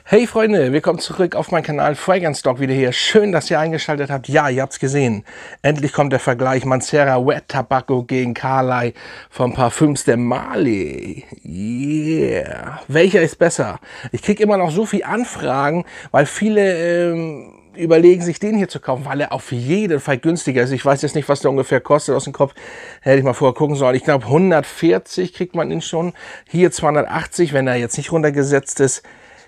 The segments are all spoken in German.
Hey Freunde, willkommen zurück auf meinen Kanal Fragrance Dog wieder hier. Schön, dass ihr eingeschaltet habt. Ja, ihr habt's gesehen. Endlich kommt der Vergleich Mancera Wet Tobacco gegen Carlyle von Parfums de Marly. Yeah. Welcher ist besser? Ich kriege immer noch so viele Anfragen, weil viele überlegen sich den hier zu kaufen, weil er auf jeden Fall günstiger ist. Ich weiß jetzt nicht, was der ungefähr kostet aus dem Kopf. Hätte ich mal vorher gucken sollen. Ich glaube 140 kriegt man ihn schon. Hier 280, wenn er jetzt nicht runtergesetzt ist.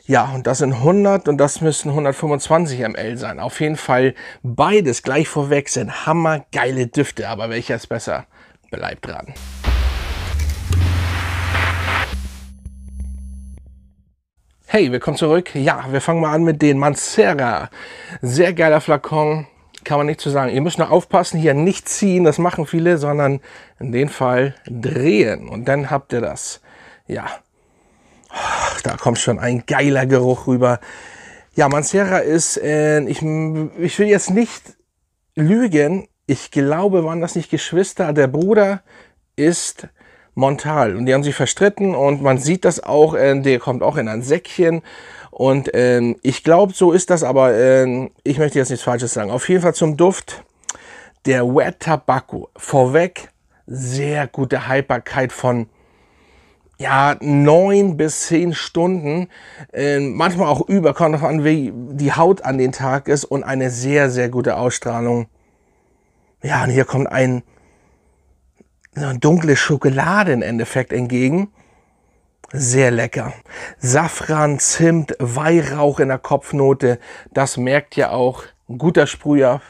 Ja, und das sind 100 und das müssen 125 ml sein. Auf jeden Fall beides gleich vorweg sind hammergeile Düfte. Aber welcher ist besser? Bleibt dran. Hey, willkommen zurück. Ja, wir fangen mal an mit den Mancera. Sehr geiler Flakon, kann man nicht zu sagen. Ihr müsst nur aufpassen, hier nicht ziehen, das machen viele, sondern in dem Fall drehen. Und dann habt ihr das. Ja. Da kommt schon ein geiler Geruch rüber. Ja, Mancera ist, ich will jetzt nicht lügen, ich glaube, waren das nicht Geschwister. Der Bruder ist Montal und die haben sich verstritten und man sieht das auch, der kommt auch in ein Säckchen und ich glaube, so ist das, aber ich möchte jetzt nichts Falsches sagen. Auf jeden Fall zum Duft, der Wet Tobacco, vorweg sehr gute Haltbarkeit von ja, 9 bis 10 Stunden, manchmal auch über, kommt noch an, wie die Haut an den Tag ist und eine sehr, sehr gute Ausstrahlung. Ja, und hier kommt eine dunkle Schokolade im Endeffekt entgegen. Sehr lecker. Safran, Zimt, Weihrauch in der Kopfnote, das merkt ja auch ein guter Sprüher.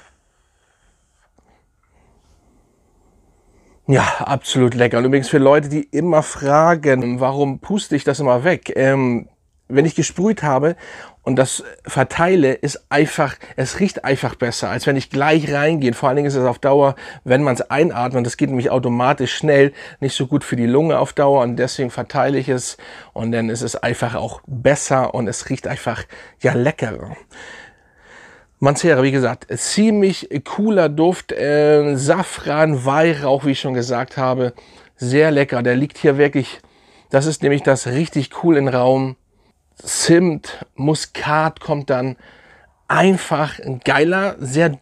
Ja, absolut lecker. Und übrigens für Leute, die immer fragen, warum puste ich das immer weg? Wenn ich gesprüht habe und das verteile, ist einfach, es riecht einfach besser, als wenn ich gleich reingehe. Vor allen Dingen ist es auf Dauer, wenn man es einatmet, das geht nämlich automatisch schnell, nicht so gut für die Lunge auf Dauer und deswegen verteile ich es und dann ist es einfach auch besser und es riecht einfach, ja, leckerer. Mancera, wie gesagt, ziemlich cooler Duft, Safran, Weihrauch, wie ich schon gesagt habe, sehr lecker. Der liegt hier wirklich, das ist nämlich das richtig cool im Raum. Zimt, Muskat kommt dann, einfach ein geiler, sehr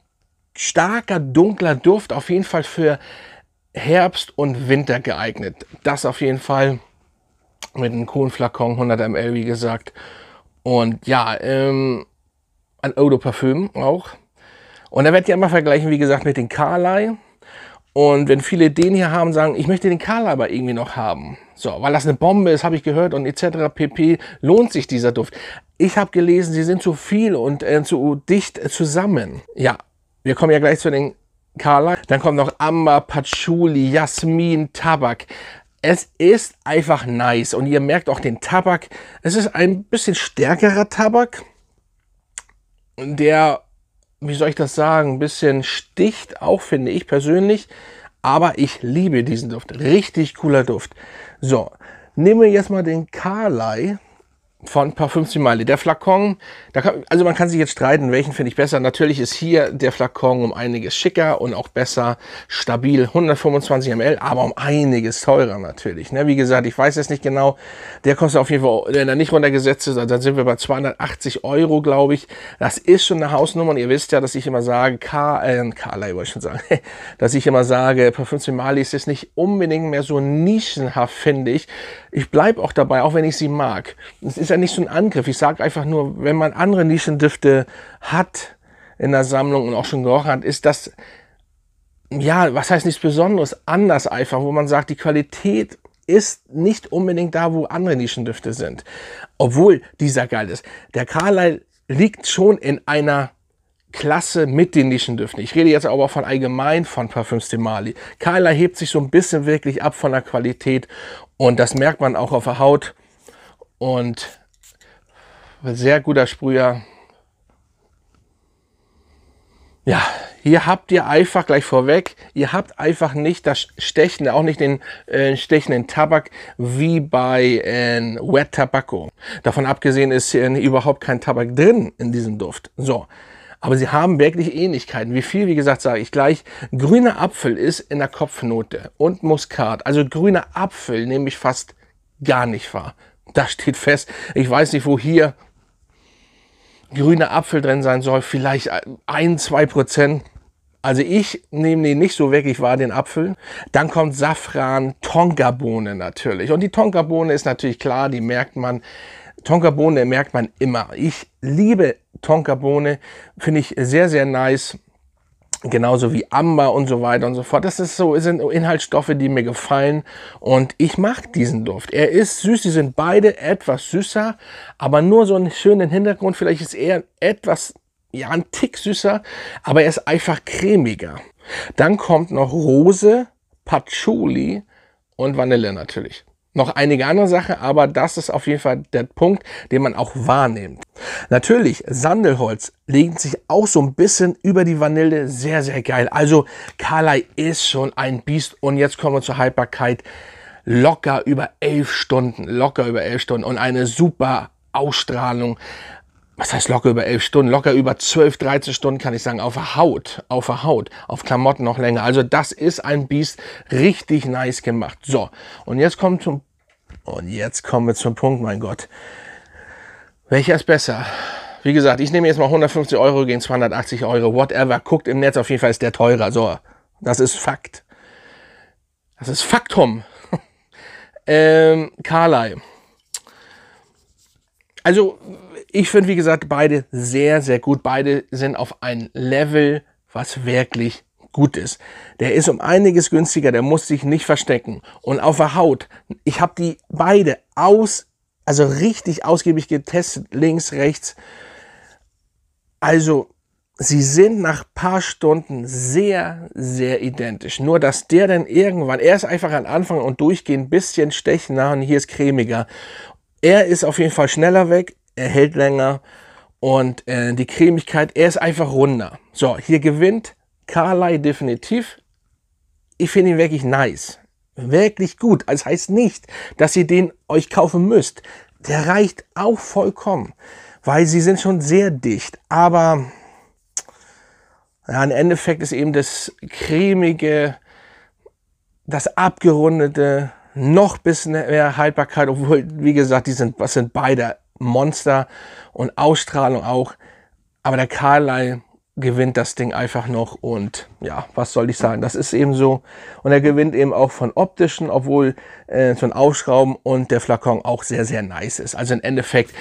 starker, dunkler Duft, auf jeden Fall für Herbst und Winter geeignet. Das auf jeden Fall mit einem coolen Flakon, 100 ml, wie gesagt. Und ja, ein Eau de Parfum auch. Und da werdet ihr immer vergleichen, wie gesagt, mit den Carlyle. Und wenn viele den hier haben, sagen, ich möchte den Carlyle aber irgendwie noch haben. So, weil das eine Bombe ist, habe ich gehört und etc. pp. Lohnt sich dieser Duft. Ich habe gelesen, sie sind zu viel und zu dicht zusammen. Ja, wir kommen ja gleich zu den Carlyle. Dann kommt noch Amber, Patchouli, Jasmin, Tabak. Es ist einfach nice und ihr merkt auch den Tabak. Es ist ein bisschen stärkerer Tabak, der, wie soll ich das sagen, ein bisschen sticht, auch finde ich persönlich, aber ich liebe diesen Duft, richtig cooler Duft. So, nehmen wir jetzt mal den Carlyle von Parfums de Marly. Der Flakon, also man kann sich jetzt streiten, welchen finde ich besser. Natürlich ist hier der Flakon um einiges schicker und auch besser, stabil, 125 ml, aber um einiges teurer natürlich. Ne? Wie gesagt, ich weiß jetzt nicht genau, der kostet auf jeden Fall, wenn er nicht runtergesetzt ist, dann sind wir bei 280 Euro, glaube ich. Das ist schon eine Hausnummer und ihr wisst ja, dass ich immer sage, Carlyle wollte ich schon sagen, dass ich immer sage, Parfums de Marly ist jetzt nicht unbedingt mehr so nischenhaft, finde ich. Ich bleibe auch dabei, auch wenn ich sie mag. Es ist ja nicht so ein Angriff. Ich sage einfach nur, wenn man andere Nischendüfte hat in der Sammlung und auch schon gerochen hat, ist das, ja, was heißt nichts Besonderes, anders einfach, wo man sagt, die Qualität ist nicht unbedingt da, wo andere Nischendüfte sind. Obwohl dieser geil ist. Der Carlyle liegt schon in einer Klasse mit den Nischendüften. Ich rede jetzt aber von allgemein von Parfums de Marly. Carlyle hebt sich so ein bisschen wirklich ab von der Qualität und das merkt man auch auf der Haut und sehr guter Sprüher. Ja, hier habt ihr einfach gleich vorweg, ihr habt einfach nicht das Stechen, auch nicht den stechenden Tabak wie bei Wet Tobacco. Davon abgesehen ist hier überhaupt kein Tabak drin in diesem Duft. So. Aber sie haben wirklich Ähnlichkeiten. Wie viel, wie gesagt, sage ich gleich. Grüner Apfel ist in der Kopfnote und Muskat. Also grüner Apfel nehme ich fast gar nicht wahr. Das steht fest. Ich weiß nicht, wo hier grüner Apfel drin sein soll, vielleicht 1-2%. Also ich nehme den nicht so wirklich wahr, den Apfel. Dann kommt Safran, Tonkabohne natürlich. Und die Tonkabohne ist natürlich klar, die merkt man. Tonkabohne merkt man immer. Ich liebe Tonkabohne, finde ich sehr, sehr nice. Genauso wie Amber und so weiter und so fort. Das sind Inhaltsstoffe, die mir gefallen und ich mag diesen Duft. Er ist süß, die sind beide etwas süßer, aber nur so einen schönen Hintergrund. Vielleicht ist er etwas, ja, ein Tick süßer, aber er ist einfach cremiger. Dann kommt noch Rose, Patchouli und Vanille natürlich. Noch einige andere Sachen, aber das ist auf jeden Fall der Punkt, den man auch wahrnimmt. Natürlich, Sandelholz legt sich auch so ein bisschen über die Vanille, sehr, sehr geil. Also Carlyle ist schon ein Biest und jetzt kommen wir zur Haltbarkeit. Locker über 11 Stunden, und eine super Ausstrahlung. Was heißt locker über 11 Stunden? Locker über 12, 13 Stunden kann ich sagen, auf der Haut, auf Klamotten noch länger. Also das ist ein Biest, richtig nice gemacht. So, und jetzt kommen wir zum Punkt, mein Gott. Welcher ist besser? Wie gesagt, ich nehme jetzt mal 150 Euro gegen 280 Euro, whatever. Guckt im Netz, auf jeden Fall ist der teurer. So, das ist Fakt. Das ist Faktum. Carlyle. Also, ich finde, wie gesagt, beide sehr, sehr gut. Beide sind auf ein Level, was wirklich gut ist. Der ist um einiges günstiger, der muss sich nicht verstecken. Und auf der Haut, ich habe die beide richtig ausgiebig getestet, links, rechts. Also, sie sind nach ein paar Stunden sehr, sehr identisch. Nur, dass der dann irgendwann, er ist einfach am Anfang und durchgehend ein bisschen stechender und hier ist cremiger. Er ist auf jeden Fall schneller weg, er hält länger und die Cremigkeit, er ist einfach runder. So, hier gewinnt Carlyle definitiv. Ich finde ihn wirklich nice. Wirklich gut. Das heißt nicht, dass ihr den euch kaufen müsst. Der reicht auch vollkommen, weil sie sind schon sehr dicht. Aber ja, im Endeffekt ist eben das cremige, das abgerundete, noch ein bisschen mehr Haltbarkeit, obwohl, wie gesagt, was sind beide Monster und Ausstrahlung auch. Aber der Carlyle gewinnt das Ding einfach noch und ja, was soll ich sagen, das ist eben so. Und er gewinnt eben auch von optischen, obwohl so ein Aufschrauben und der Flakon auch sehr, sehr nice ist. Also im Endeffekt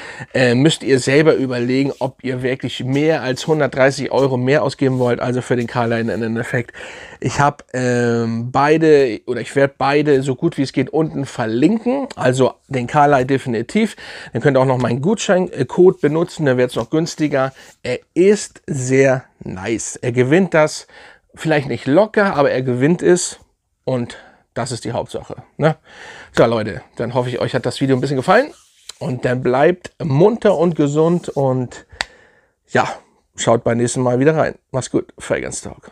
müsst ihr selber überlegen, ob ihr wirklich mehr als 130 Euro mehr ausgeben wollt, also für den Carlyle im Endeffekt. Ich habe ich werde beide so gut wie es geht unten verlinken, also den Carlyle definitiv. Dann könnt ihr auch noch meinen Gutscheincode benutzen, der wird es noch günstiger. Er ist sehr nice. Er gewinnt das, vielleicht nicht locker, aber er gewinnt es und das ist die Hauptsache. Ne? So Leute, dann hoffe ich, euch hat das Video ein bisschen gefallen und dann bleibt munter und gesund und ja, schaut beim nächsten Mal wieder rein. Macht's gut, Fragrance Talk.